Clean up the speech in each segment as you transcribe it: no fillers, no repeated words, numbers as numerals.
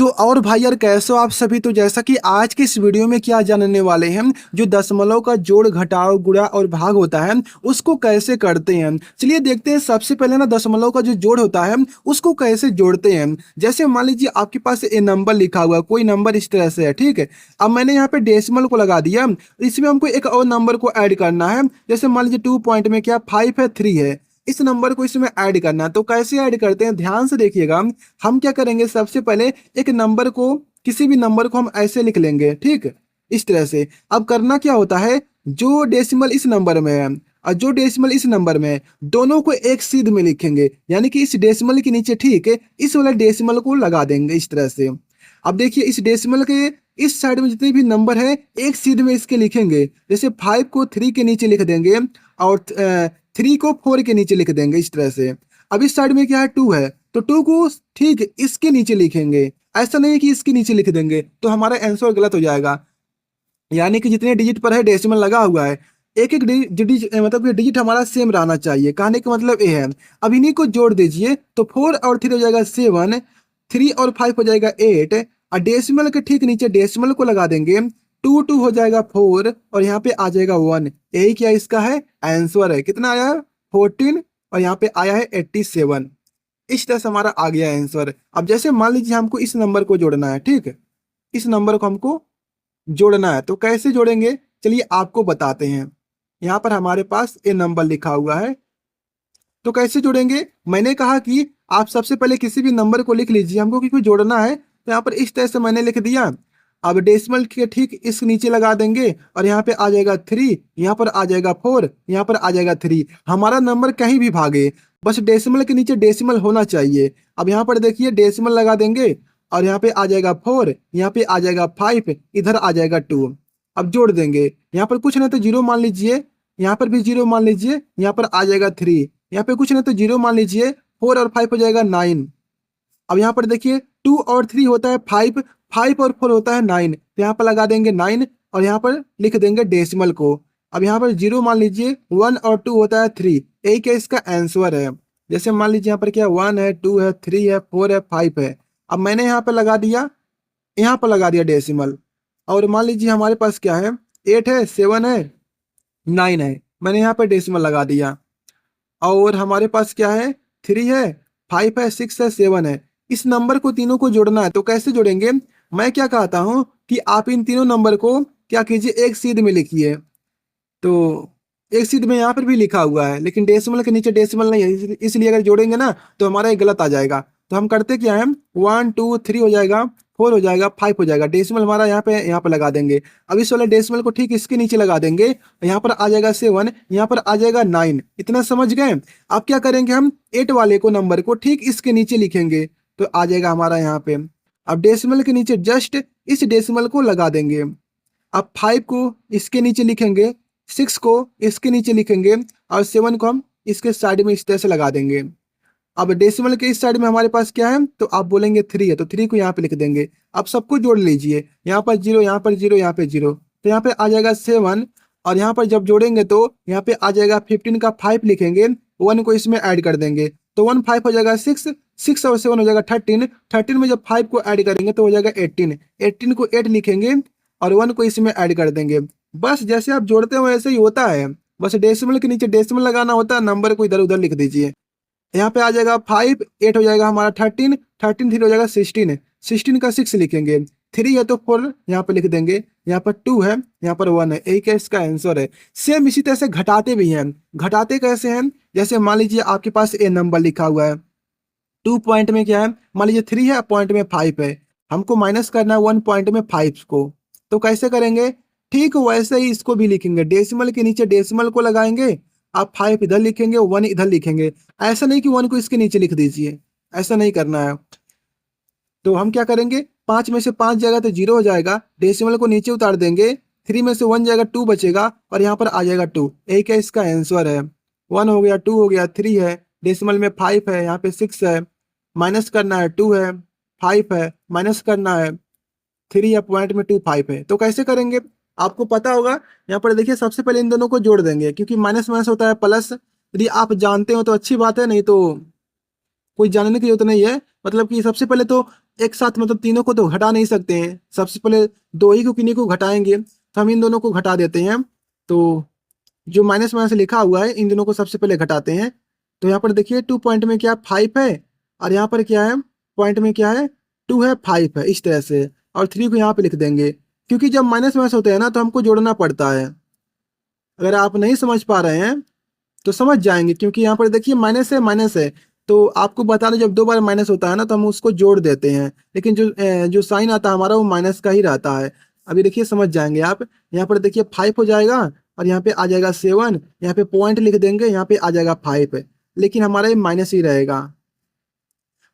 तो और भाई यार कैसे हो आप सभी। तो जैसा कि आज के इस वीडियो में क्या जानने वाले हैं, जो दशमलव का जोड़ घटाव गुणा और भाग होता है उसको कैसे करते हैं। चलिए देखते हैं। सबसे पहले ना दशमलव का जो जोड़ होता है उसको कैसे जोड़ते हैं। जैसे मान लीजिए आपके पास ए नंबर लिखा हुआ है, कोई नंबर इस तरह से है, ठीक है। अब मैंने यहाँ पे डेसिमल को लगा दिया, इसमें हमको एक और नंबर को ऐड करना है। जैसे मान लीजिए 2 पॉइंट में क्या 5 है 3 है, इस नंबर को इसमें ऐड करना है। तो कैसे ऐड करते हैं ध्यान से देखिएगा। हम क्या करेंगे, सबसे पहले एक नंबर को, किसी भी नंबर को हम ऐसे लिख लेंगे, ठीक है, इस तरह से। अब करना क्या होता है, जो डेसिमल इस नंबर में है और जो डेसिमल इस नंबर में है, दोनों को एक सीध में लिखेंगे, यानी कि इस डेसिमल के नीचे, ठीक है, इस वाले डेसिमल को लगा देंगे इस तरह से। अब देखिए इस डेसिमल के इस साइड में जितने भी नंबर है एक सीध में इसके लिखेंगे। जैसे 5 को 3 के नीचे लिख देंगे और 3 को 4 के नीचे लिख देंगे इस तरह से। अब इस साइड में क्या है 2 है, तो 2 को ठीक इसके नीचे लिखेंगे। ऐसा नहीं है कि इसके नीचे लिख देंगे तो हमारा आंसर गलत हो जाएगा। यानी कि जितने डिजिट पर है डेसिमल लगा हुआ है, एक एक डिजिट मतलब कि डिजिट हमारा सेम रहना चाहिए। कहने का मतलब ये है। अब इन्हीं को जोड़ दीजिए तो 4 और 3 हो जाएगा 7, 3 और 5 हो जाएगा 8, और डेसिमल के ठीक नीचे डेसिमल को लगा देंगे। 2 2 हो जाएगा 4 और यहाँ पे आ जाएगा 1। यही क्या इसका है आंसर है। कितना आया है 14 और यहाँ पे आया है 87। इस तरह से हमारा आ गया आंसर। अब जैसे मान लीजिए हमको इस नंबर को जोड़ना है, ठीक है, इस नंबर को हमको जोड़ना है। तो कैसे जोड़ेंगे चलिए आपको बताते हैं। यहाँ पर हमारे पास ए नंबर लिखा हुआ है, तो कैसे जोड़ेंगे। मैंने कहा कि आप सबसे पहले किसी भी नंबर को लिख लीजिए, हमको क्योंकि जोड़ना है। तो यहाँ पर इस तरह से मैंने लिख दिया। अब डेसिमल के ठीक इस नीचे लगा देंगे और यहाँ पे आ जाएगा 3, यहाँ पर आ जाएगा 4, यहाँ पर आ जाएगा 3। हमारा नंबर कहीं भी भागे, बस डेसिमल के नीचे डेसिमल होना चाहिए। अब यहाँ पर देखिए डेसिमल लगा देंगे और यहाँ पे आ जाएगा 4, यहाँ पे आ जाएगा 5, इधर आ जाएगा 2। अब जोड़ देंगे, यहाँ पर कुछ नहीं तो 0 मान लीजिए, यहाँ पर भी 0 मान लीजिए, यहाँ पर आ जाएगा 3, यहाँ पे कुछ नहीं तो 0 मान लीजिए, 4 और 5 हो जाएगा 9। अब यहाँ पर देखिए 2 और 3 होता है 5, 5 और 4 होता है 9, तो यहाँ पर लगा देंगे 9 और यहाँ पर लिख देंगे डेसिमल को। अब यहाँ पर 0 मान लीजिए, 1 और 2 होता है 3, यही क्या इसका आंसर है। जैसे मान लीजिए यहाँ पर क्या 1 है, 2 है, 3 है, 4 है, 5 है। अब मैंने यहाँ पर लगा दिया, यहाँ पर लगा दिया डेसिमल। और मान लीजिए हमारे पास क्या है 8 है, 7 है, 9 है, मैंने यहाँ पर डेसिमल लगा दिया। और हमारे पास क्या है 3 है, 5 है, 6 है, 7 है। इस नंबर को तीनों को जोड़ना है। तो कैसे जोड़ेंगे, मैं क्या कहता हूँ कि आप इन तीनों नंबर को क्या कीजिए एक सीध में लिखिए। तो एक सीध में यहाँ पर भी लिखा हुआ है, लेकिन डेसिमल के नीचे डेसिमल नहीं है, इसलिए अगर जोड़ेंगे ना तो हमारा ये गलत आ जाएगा। तो हम करते क्या है 1 2 3 हो जाएगा, 4 हो जाएगा, 5 हो जाएगा, डेसिमल हमारा यहाँ पे लगा देंगे। अब इस वाले डेसिमल को ठीक इसके नीचे लगा देंगे, यहाँ पर आ जाएगा 7, यहाँ पर आ जाएगा 9। इतना समझ गए। अब क्या करेंगे, हम 8 वाले को नंबर को ठीक इसके नीचे लिखेंगे, तो आ जाएगा हमारा यहाँ पे। अब डेसिमल के नीचे जस्ट इस डेसिमल को लगा देंगे। अब 5 को इसके नीचे लिखेंगे, 6 को इसके नीचे लिखेंगे और 7 को हम इसके साइड में इस तरह से लगा देंगे। अब डेसिमल के इस साइड में हमारे पास क्या है, तो आप बोलेंगे 3 है, तो 3 को यहाँ पे लिख देंगे। अब सबको जोड़ लीजिए, यहाँ पर 0, यहाँ पर 0, यहाँ पे 0, तो यहाँ पे आ जाएगा 7। और यहाँ पर जब जोड़ेंगे तो यहाँ पे आ जाएगा 15 का 5 लिखेंगे, 1 को इसमें ऐड कर देंगे, तो 1 5 हो जाएगा 6, 6 और 7 हो जाएगा 13, 13 में जब 5 को ऐड करेंगे तो हो जाएगा 18, 18 को 8 लिखेंगे और 1 को इसमें ऐड कर देंगे। बस जैसे आप जोड़ते हो वैसे ही होता है, बस डेसिमल के नीचे डेसिमल लगाना होता है, नंबर को इधर उधर लिख दीजिए। यहाँ पे आ जाएगा 5, 8 हो जाएगा हमारा 13, 13 3 हो जाएगा 16, 16 का 6 लिखेंगे, 3 है तो 4 यहाँ पे लिख देंगे, यहाँ पर 2 है, यहाँ पर 1 है, यही क्या इसका आंसर है। सेम इसी तरह से घटाते भी हैं। घटाते कैसे हैं, जैसे मान लीजिए आपके पास ए नंबर लिखा हुआ है, 2 पॉइंट में क्या है, मान लीजिए 3 है, पॉइंट में 5 है, हमको माइनस करना है 1 पॉइंट में 5 को। तो कैसे करेंगे, ठीक वैसे ही इसको भी लिखेंगे, डेसिमल के नीचे डेसिमल को लगाएंगे, आप 5 इधर लिखेंगे, 1 इधर लिखेंगे। ऐसा नहीं कि 1 को इसके नीचे लिख दीजिए, ऐसा नहीं करना है। तो हम क्या करेंगे, 5 में से 5 जाएगा तो 0 हो जाएगा, डेसिमल को नीचे उतार देंगे, 3 में से 1 जाएगा 2 बचेगा और यहाँ पर आ जाएगा 2, यही क्या इसका आंसर है। 1 हो गया, 2 हो गया, 3 है, डेसिमल में 5 है, यहाँ पे 6 है, माइनस करना है 2 है, 5 है, माइनस करना है 3 है, पॉइंट में 2 5 है। तो कैसे करेंगे आपको पता होगा। यहाँ पर देखिए सबसे पहले इन दोनों को जोड़ देंगे, क्योंकि माइनस माइनस होता है प्लस। यदि आप जानते हो तो अच्छी बात है, नहीं तो कोई जानने की जरूरत नहीं है। मतलब कि सबसे पहले तो एक साथ मतलब तीनों को तो घटा नहीं सकते हैं, सबसे पहले दो ही को किन्हीं को घटाएंगे, तो हम इन दोनों को घटा देते हैं। तो जो माइनस माइनस लिखा हुआ है इन दोनों को सबसे पहले घटाते हैं। तो यहाँ पर देखिए 2 पॉइंट में क्या 5 है, और यहाँ पर क्या है पॉइंट में क्या है 2 है 5 है, इस तरह से। और 3 को यहाँ पे लिख देंगे, क्योंकि जब माइनस माइनस होते हैं ना तो हमको जोड़ना पड़ता है। अगर आप नहीं समझ पा रहे हैं तो समझ जाएंगे, क्योंकि यहाँ पर देखिए माइनस है, तो आपको बता दें जब दो बार माइनस होता है ना तो हम उसको जोड़ देते हैं, लेकिन जो साइन आता है हमारा वो माइनस का ही रहता है। अभी देखिए समझ जाएंगे आप। यहाँ पर देखिए 5 हो जाएगा, और यहाँ पे आ जाएगा 7, यहाँ पे पॉइंट लिख देंगे, यहाँ पे आ जाएगा 5, लेकिन हमारा ये माइनस ही रहेगा।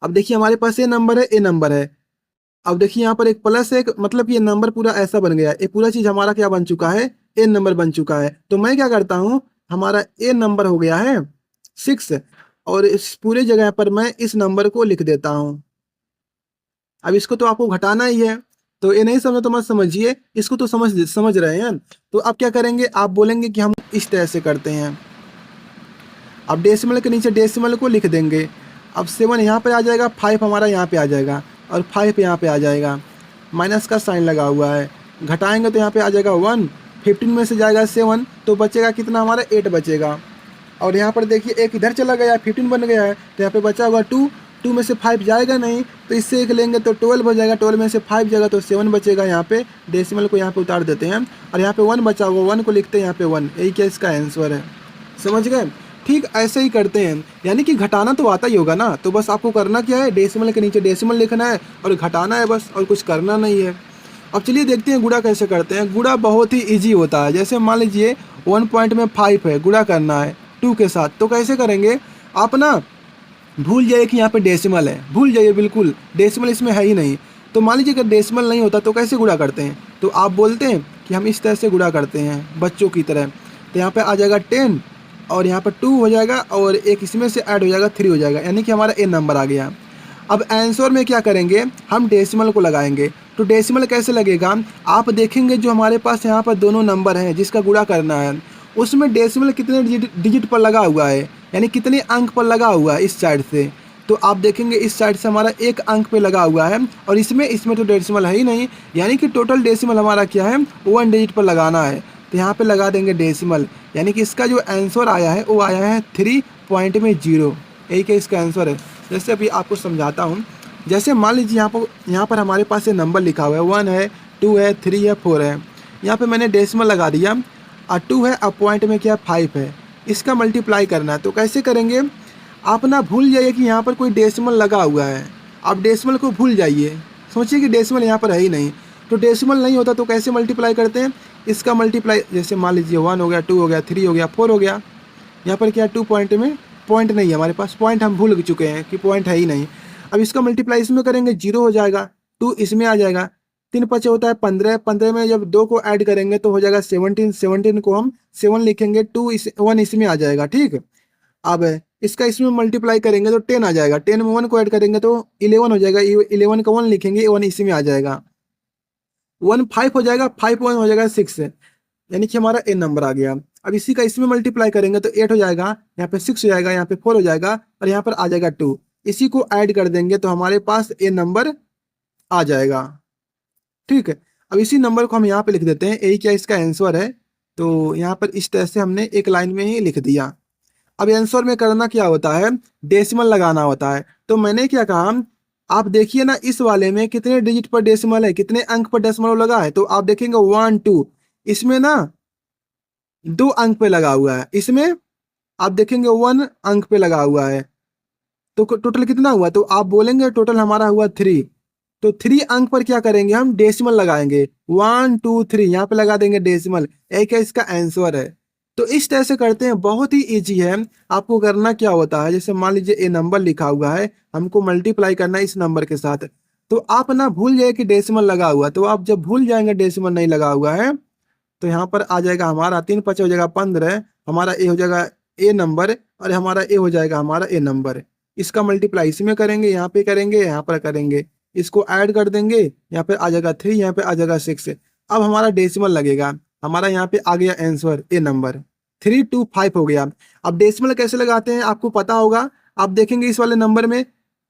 अब देखिए हमारे पास ये नंबर है, ए नंबर है। अब देखिए यहाँ पर एक प्लस है, मतलब ये नंबर पूरा ऐसा बन गया, ये पूरा चीज हमारा क्या बन चुका है, ए नंबर बन चुका है। तो मैं क्या करता हूँ, हमारा ए नंबर हो गया है 6, और इस पूरे जगह पर मैं इस नंबर को लिख देता हूँ। अब इसको तो आपको घटाना ही है, तो ये नहीं समझ तो मत समझिए, इसको तो समझ समझ रहे हैं। तो आप क्या करेंगे, आप बोलेंगे कि हम इस तरह से करते हैं। अब डेसिमल के नीचे डेसिमल को लिख देंगे। अब 7 यहाँ पे आ जाएगा, 5 हमारा यहाँ पे आ जाएगा, और 5 यहाँ पे आ जाएगा, माइनस का साइन लगा हुआ है। घटाएंगे तो यहाँ पे आ जाएगा 1, 15 में से जाएगा 7, तो बचेगा कितना हमारा 8 बचेगा। और यहाँ पर देखिए एक इधर चला गया, 15 बन गया है, तो यहाँ पे बचा होगा 2, 2 में से 5 जाएगा नहीं, तो इससे एक लेंगे तो 12 हो जाएगा, 12 में से 5 जाएगा तो 7 बचेगा। यहाँ पे डेसिमल को यहाँ पे उतार देते हैं, और यहाँ पे 1 बचा होगा, 1 को लिखते हैं यहाँ पे 1। यही क्या इसका आंसर है, समझ गए। ठीक ऐसे ही करते हैं, यानी कि घटाना तो आता ही होगा ना, तो बस आपको करना क्या है, डेसिमल के नीचे डेसिमल लिखना है और घटाना है बस, और कुछ करना नहीं है। अब चलिए देखते हैं गुणा कैसे करते हैं। गुणा बहुत ही इजी होता है। जैसे मान लीजिए 1 पॉइंट में 5 है, गुणा करना है 2 के साथ, तो कैसे करेंगे, आप ना भूल जाइए कि यहाँ पे डेसिमल है, भूल जाइए बिल्कुल, डेसिमल इसमें है ही नहीं। तो मान लीजिए अगर डेसिमल नहीं होता तो कैसे गुणा करते हैं, तो आप बोलते हैं कि हम इस तरह से गुणा करते हैं बच्चों की तरह। तो यहाँ पे आ जाएगा 10, और यहाँ पर 2 हो जाएगा, और एक इसमें से ऐड हो जाएगा 3 हो जाएगा, यानी कि हमारा ए नंबर आ गया। अब आंसर में क्या करेंगे, हम डेसिमल को लगाएंगे। तो डेसिमल कैसे लगेगा, आप देखेंगे जो हमारे पास यहाँ पर दोनों नंबर हैं जिसका गुणा करना है, उसमें डेसिमल कितने डिजिट पर लगा हुआ है, यानी कितने अंक पर लगा हुआ है इस साइड से। तो आप देखेंगे इस साइड से हमारा 1 अंक पे लगा हुआ है, और इसमें इसमें तो डेसिमल है ही नहीं, यानी कि टोटल डेसिमल हमारा क्या है, 1 डिजिट पर लगाना है। तो यहाँ पे लगा देंगे डेसिमल, यानी कि इसका जो आंसर आया है वो आया है 3.0। यही क्या इसका आंसर है। जैसे अभी आपको समझाता हूँ, जैसे मान लीजिए यहाँ पर हमारे पास ये नंबर लिखा हुआ है, 1 है, 2 है, 3 है, 4 है। यहाँ पे मैंने डेसिमल लगा दिया, और 2 है, अब पॉइंट में क्या 5 है, इसका मल्टीप्लाई करना है। तो कैसे करेंगे, आप ना भूल जाइए कि यहाँ पर कोई डेसिमल लगा हुआ है, आप डेसिमल को भूल जाइए, सोचिए कि डेसिमल यहाँ पर है ही नहीं। तो डेसिमल नहीं होता तो कैसे मल्टीप्लाई करते हैं, इसका मल्टीप्लाई, जैसे मान लीजिए 1 हो गया, 2 हो गया, 3 हो गया, 4 हो गया। यहाँ पर क्या 2 पॉइंट में पॉइंट नहीं है हमारे पास, पॉइंट हम भूल चुके हैं कि पॉइंट है ही नहीं। अब इसका मल्टीप्लाई इसमें करेंगे, 0 हो जाएगा, 2 इसमें आ जाएगा, 3 पचे होता है 15, 15 में जब 2 को ऐड करेंगे तो हो जाएगा 17, 17 को हम 7 लिखेंगे, 1 इसमें आ जाएगा। ठीक, अब इसका इसमें मल्टीप्लाई करेंगे तो 10 आ जाएगा, 10 में 1 को ऐड करेंगे तो 11 हो जाएगा, 11 का 1 लिखेंगे, 1 इसी में आ जाएगा, 1 5 हो जाएगा, 5 1 हो जाएगा 6, यानी कि हमारा ए नंबर आ गया। अब इसी का इसमें मल्टीप्लाई करेंगे तो 8 हो जाएगा, यहाँ पे 6 हो जाएगा, यहाँ पे 4 हो जाएगा, और यहाँ पर आ जाएगा 2। इसी को ऐड कर देंगे तो हमारे पास ए नंबर आ जाएगा। ठीक है, अब इसी नंबर को हम यहाँ पे लिख देते हैं, यही क्या इसका आंसर है। तो यहाँ पर इस तरह से हमने एक लाइन में ही लिख दिया। अब आंसर में करना क्या होता है, डेसिमल लगाना होता है। तो मैंने क्या कहा, आप देखिए ना इस वाले में कितने डिजिट पर डेसिमल है, कितने अंक पर डेसिमल लगा है, तो आप देखेंगे 1 2, इसमें ना 2 अंक पे लगा हुआ है, इसमें आप देखेंगे 1 अंक पे लगा हुआ है। तो टोटल कितना हुआ, तो आप बोलेंगे टोटल हमारा हुआ 3। तो 3 अंक पर क्या करेंगे, हम डेसिमल लगाएंगे, 1 2 3 यहाँ पे लगा देंगे डेसिमल, एक है इसका आंसर है। तो इस तरह से करते हैं, बहुत ही इजी है। आपको करना क्या होता है, जैसे मान लीजिए ए नंबर लिखा हुआ है, हमको मल्टीप्लाई करना है इस नंबर के साथ। तो आप ना भूल जाए कि डेसिमल लगा हुआ, तो आप जब भूल जाएंगे डेसिमल नहीं लगा हुआ है, तो यहाँ पर आ जाएगा हमारा 3 5 हो जाएगा 15, हमारा ए हो जाएगा ए नंबर, और हमारा ए हो जाएगा हमारा ए नंबर। इसका मल्टीप्लाई इसमें करेंगे, यहाँ पे करेंगे, यहाँ पर करेंगे, इसको ऐड कर देंगे, यहाँ पे आ जाएगा 3, यहाँ पे आ जाएगा 6। अब हमारा डेसिमल लगेगा, हमारा यहाँ पे आ गया आंसर ए नंबर, 325 हो गया। अब डेसिमल कैसे लगाते हैं आपको पता होगा, आप देखेंगे इस वाले नंबर में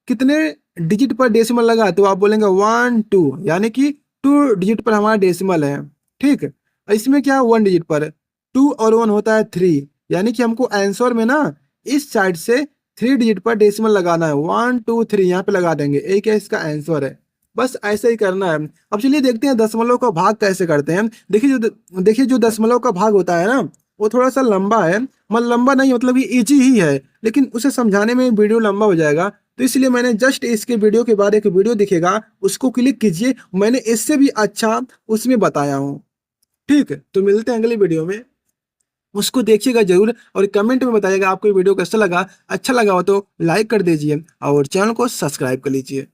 कितने डिजिट पर डेसिमल लगा तो आप बोलेंगे 1 2, यानी कि 2 डिजिट पर हमारा डेसिमल है। ठीक, इसमें क्या है 1 डिजिट पर 2 और 1 होता है 3, यानी कि हमको आंसर में ना इस साइड से 3 डिजिट पर डेसिमल लगाना है। 1 2 3 यहाँ पे लगा देंगे, एक है इसका आंसर है। बस ऐसे ही करना है। अब चलिए देखते हैं दशमलव का भाग कैसे करते हैं। देखिए जो दशमलव का भाग होता है ना, वो थोड़ा सा लंबा है। मतलब लंबा नहीं, मतलब ये इजी ही है, लेकिन उसे समझाने में वीडियो लंबा हो जाएगा। तो इसलिए मैंने जस्ट इसके वीडियो के बाद एक वीडियो दिखेगा, उसको क्लिक कीजिए। मैंने इससे भी अच्छा उसमें बताया हूँ। ठीक है, तो मिलते हैं अगली वीडियो में। उसको देखिएगा जरूर और कमेंट में बताइएगा आपको ये वीडियो कैसा लगा। अच्छा लगा हो तो लाइक कर दीजिए और चैनल को सब्सक्राइब कर लीजिए।